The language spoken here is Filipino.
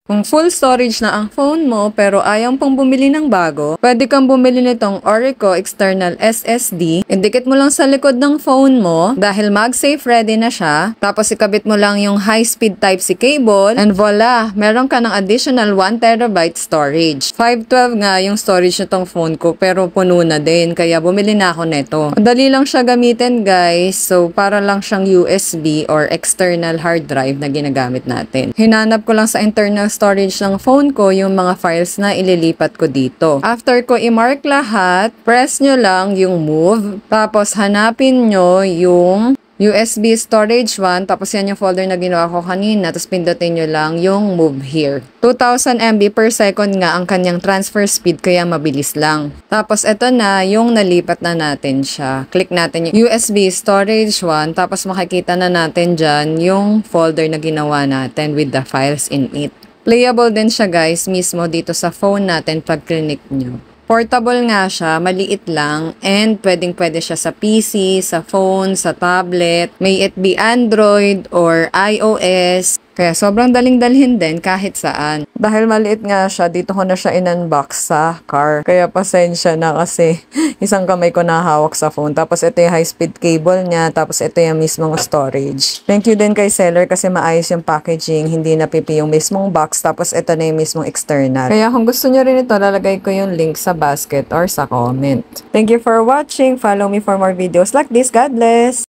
Kung full storage na ang phone mo pero ayaw pang bumili ng bago, pwede kang bumili nitong Orico External SSD. Idikit mo lang sa likod ng phone mo dahil mag-safe ready na siya. Tapos ikabit mo lang yung high-speed Type-C cable and voila, meron ka ng additional 1TB storage. 512 nga yung storage nitong phone ko pero puno na din kaya bumili na ako neto. Madali lang siya gamitin guys, so para lang siyang USB or external hard drive na ginagamit natin. Hinanap ko lang sa internal storage ng phone ko yung mga files na ililipat ko dito. After ko i-mark lahat, press nyo lang yung move, tapos hanapin nyo yung USB storage 1, tapos yan yung folder na ginawa ko kanina, tapos pindutin nyo lang yung move here. 2000 MB per second nga ang kanyang transfer speed, kaya mabilis lang. Tapos ito na yung nalipat na natin siya. Click natin yung USB storage 1, tapos makikita na natin dyan yung folder na ginawa natin with the files in it. Playable din siya guys mismo dito sa phone natin pag click nyo. Portable nga siya, maliit lang, and pwedeng-pwede siya sa PC, sa phone, sa tablet. May it be Android or iOS. Kaya sobrang daling-dalhin din kahit saan. Dahil maliit nga siya, dito ko na siya in-unbox sa car. Kaya pasensya na kasi isang kamay ko nahawak sa phone. Tapos ito yung high-speed cable niya. Tapos ito yung mismong storage. Thank you din kay seller kasi maayos yung packaging. Hindi napipi yung mismong box. Tapos ito na yung mismong external. Kaya kung gusto nyo rin ito, lalagay ko yung link sa basket or sa comment. Thank you for watching. Follow me for more videos like this. God bless!